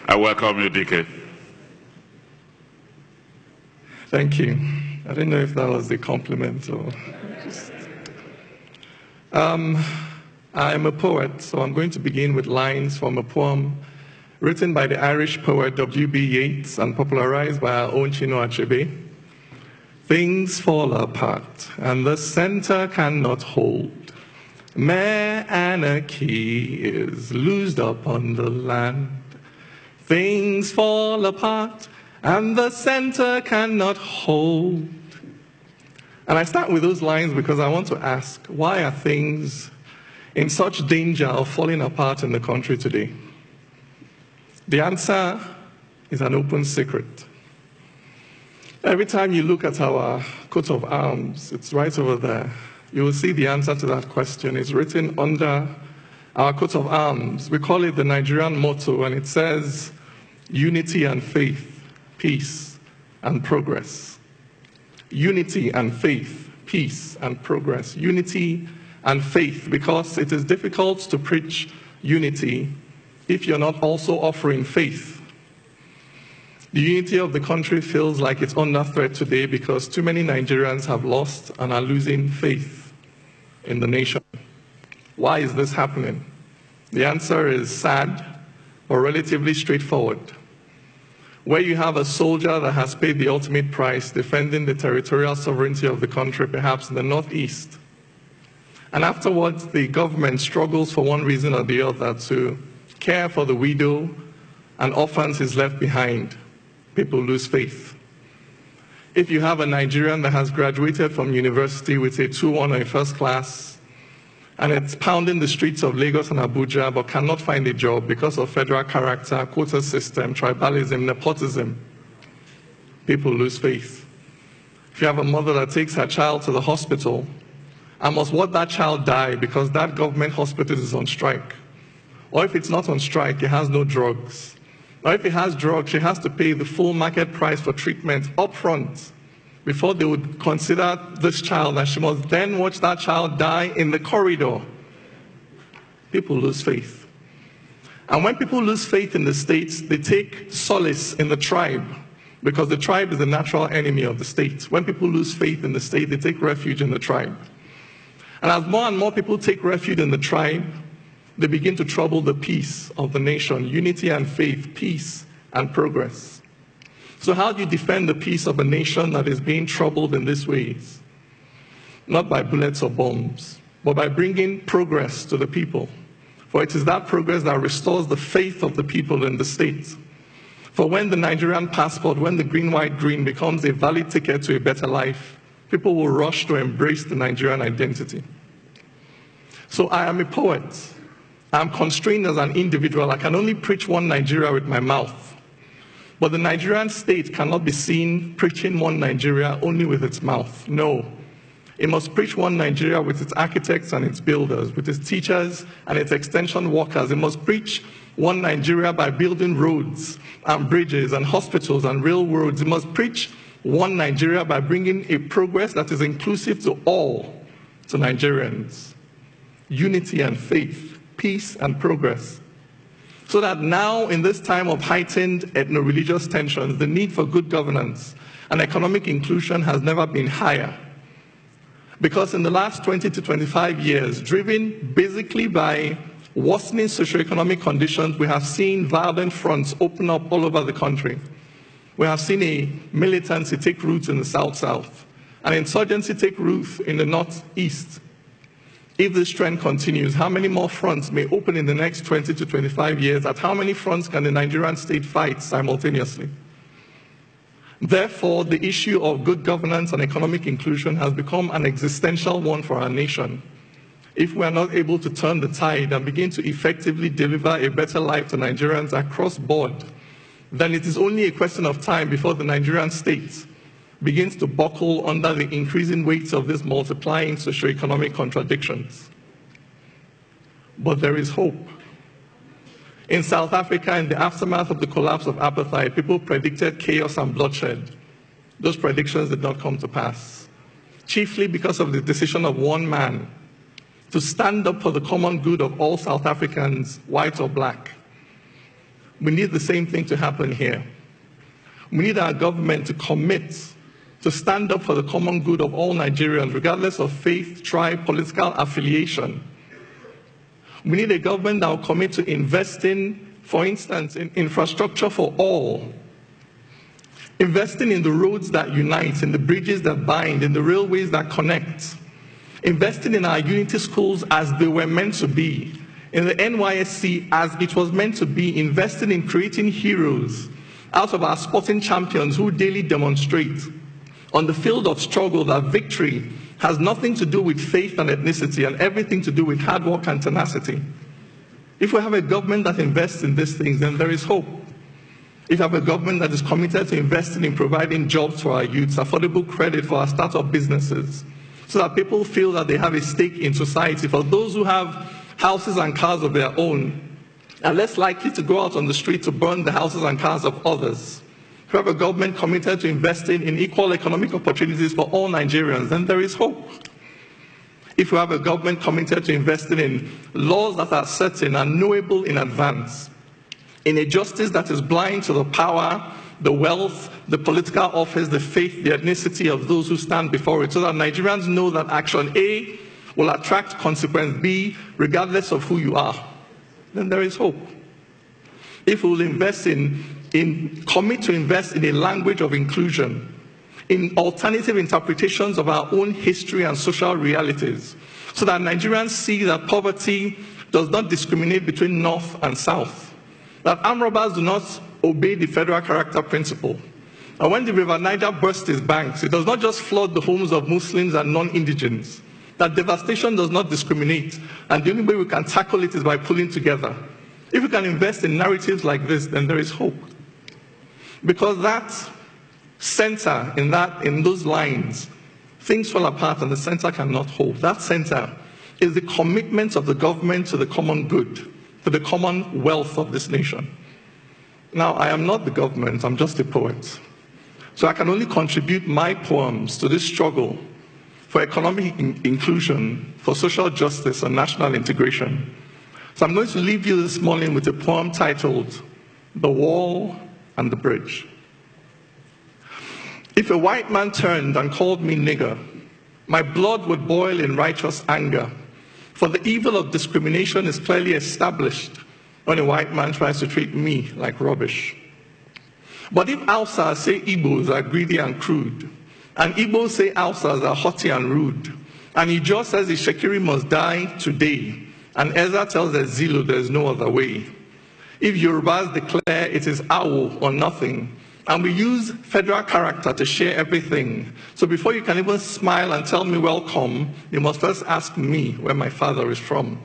I welcome you, DK. Thank you. I didn't know if that was a compliment or just... I'm a poet, so I'm going to begin with lines from a poem written by the Irish poet W.B. Yeats and popularized by our own Chinua Achebe. Things fall apart, and the center cannot hold. Mere anarchy is loosed upon the land. Things fall apart, and the center cannot hold. And I start with those lines because I want to ask, why are things in such danger of falling apart in the country today? The answer is an open secret. Every time you look at our coat of arms, it's right over there, you will see the answer to that question. It's written under our coat of arms. We call it the Nigerian motto, and it says, unity and faith, peace and progress. Unity and faith, peace and progress. Unity and faith, because it is difficult to preach unity if you're not also offering faith. The unity of the country feels like it's under threat today because too many Nigerians have lost and are losing faith in the nation. Why is this happening? The answer is sad, but relatively straightforward. Where you have a soldier that has paid the ultimate price defending the territorial sovereignty of the country, perhaps in the northeast, and afterwards the government struggles for one reason or the other to care for the widow and orphans is left behind, people lose faith. If you have a Nigerian that has graduated from university with a 2-1 or a first class, and it's pounding the streets of Lagos and Abuja but cannot find a job because of federal character, quota system, tribalism, nepotism, people lose faith. If you have a mother that takes her child to the hospital and must watch that child die because that government hospital is on strike, or if it's not on strike, it has no drugs, or if it has drugs, she has to pay the full market price for treatment up front before they would consider this child, and she must then watch that child die in the corridor. People lose faith. And when people lose faith in the states, they take solace in the tribe, because the tribe is the natural enemy of the state. When people lose faith in the state, they take refuge in the tribe. And as more and more people take refuge in the tribe, they begin to trouble the peace of the nation, unity and faith, peace and progress. So how do you defend the peace of a nation that is being troubled in these ways? Not by bullets or bombs, but by bringing progress to the people. For it is that progress that restores the faith of the people in the state. For when the Nigerian passport, when the green, white, green becomes a valid ticket to a better life, people will rush to embrace the Nigerian identity. So I am a poet. I'm constrained as an individual. I can only preach one Nigeria with my mouth. But the Nigerian state cannot be seen preaching one Nigeria only with its mouth. No. It must preach one Nigeria with its architects and its builders, with its teachers and its extension workers. It must preach one Nigeria by building roads and bridges and hospitals and railroads. It must preach one Nigeria by bringing a progress that is inclusive to all, to Nigerians. Unity and faith, peace and progress. So that now, in this time of heightened ethno-religious tensions, the need for good governance and economic inclusion has never been higher. Because in the last 20 to 25 years, driven basically by worsening socioeconomic conditions, we have seen violent fronts open up all over the country. We have seen a militancy take root in the South-South, an insurgency take root in the Northeast. If this trend continues, how many more fronts may open in the next 20 to 25 years? At how many fronts can the Nigerian state fight simultaneously? Therefore, the issue of good governance and economic inclusion has become an existential one for our nation. If we are not able to turn the tide and begin to effectively deliver a better life to Nigerians across board, then it is only a question of time before the Nigerian state begins to buckle under the increasing weight of these multiplying socioeconomic contradictions. But there is hope. In South Africa, in the aftermath of the collapse of apartheid, people predicted chaos and bloodshed. Those predictions did not come to pass, chiefly because of the decision of one man to stand up for the common good of all South Africans, white or black. We need the same thing to happen here. We need our government to commit to stand up for the common good of all Nigerians, regardless of faith, tribe, political affiliation. We need a government that will commit to investing, for instance, in infrastructure for all, investing in the roads that unite, in the bridges that bind, in the railways that connect, investing in our unity schools as they were meant to be, in the NYSC as it was meant to be, investing in creating heroes out of our sporting champions who daily demonstrate on the field of struggle that victory has nothing to do with faith and ethnicity and everything to do with hard work and tenacity. If we have a government that invests in these things, then there is hope. If we have a government that is committed to investing in providing jobs for our youths, affordable credit for our startup businesses, so that people feel that they have a stake in society, for those who have houses and cars of their own are less likely to go out on the street to burn the houses and cars of others. If we have a government committed to investing in equal economic opportunities for all Nigerians, then there is hope. If we have a government committed to investing in laws that are certain and knowable in advance, in a justice that is blind to the power, the wealth, the political office, the faith, the ethnicity of those who stand before it, so that Nigerians know that action A will attract consequence B, regardless of who you are, then there is hope. If we will commit to invest in a language of inclusion, in alternative interpretations of our own history and social realities, so that Nigerians see that poverty does not discriminate between North and South, that armed robbers do not obey the federal character principle. And when the River Niger bursts its banks, it does not just flood the homes of Muslims and non-indigents, that devastation does not discriminate, and the only way we can tackle it is by pulling together. If we can invest in narratives like this, then there is hope. Because that center, in those lines, things fall apart and the center cannot hold. That center is the commitment of the government to the common good, to the common wealth of this nation. Now, I am not the government, I'm just a poet. So I can only contribute my poems to this struggle for economic inclusion, for social justice and national integration. So I'm going to leave you this morning with a poem titled, The Wall and the Bridge. If a white man turned and called me nigger, my blood would boil in righteous anger, for the evil of discrimination is clearly established when a white man tries to treat me like rubbish. But if Hausas say Igbos are greedy and crude, and Igbos say Hausas are haughty and rude, and Ijaw says the Shekiri must die today, and Ezra tells the Zulu there is no other way. If Yorubas declare it is Awo or nothing, and we use federal character to share everything, so before you can even smile and tell me welcome, you must first ask me where my father is from.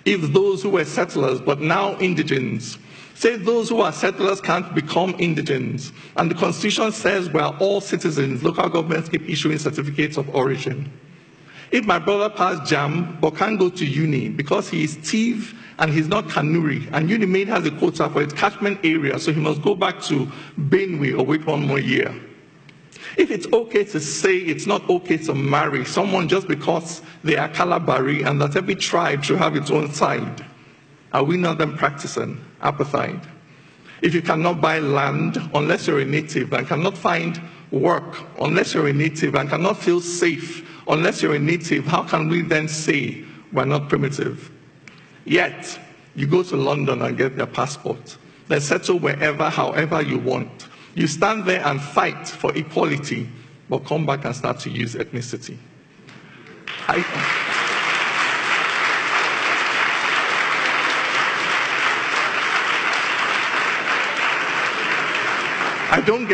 If those who were settlers but now indigents say those who are settlers can't become indigents, and the Constitution says we are all citizens, local governments keep issuing certificates of origin. If my brother passed JAM but can't go to uni because he is Tiv and he's not Kanuri, and UNIMAID has a quota for its catchment area, so he must go back to Benue or wait one more year. If it's okay to say it's not okay to marry someone just because they are Kalabari and that every tribe should have its own side, are we not then practicing apartheid? If you cannot buy land unless you're a native and cannot find work unless you're a native and cannot feel safe unless you're a native, how can we then say we're not primitive? Yet, you go to London and get their passport, then settle wherever, however you want. You stand there and fight for equality, but come back and start to use ethnicity. I don't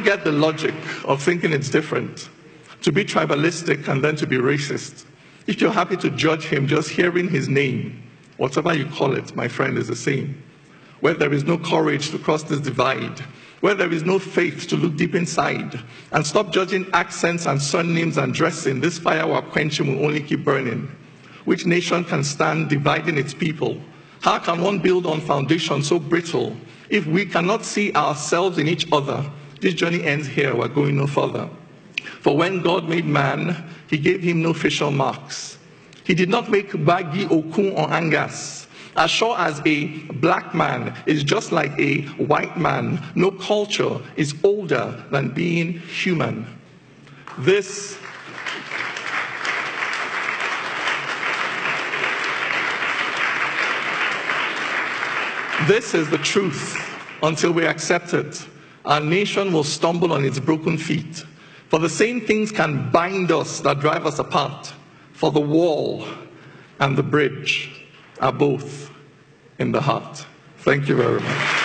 get the logic of thinking it's different to be tribalistic and then to be racist. If you're happy to judge him just hearing his name, whatever you call it, my friend, is the same. Where there is no courage to cross this divide, where there is no faith to look deep inside, and stop judging accents and surnames and dressing, this fire we're quenching will only keep burning. Which nation can stand dividing its people? How can one build on foundation so brittle? If we cannot see ourselves in each other, this journey ends here, we're going no further. For when God made man, he gave him no facial marks. He did not make Bagi, Okun, or Angas. As sure as a black man is just like a white man, no culture is older than being human. This is the truth until we accept it. Our nation will stumble on its broken feet. For the same things can bind us that drive us apart. For the wall and the bridge are both in the heart. Thank you very much.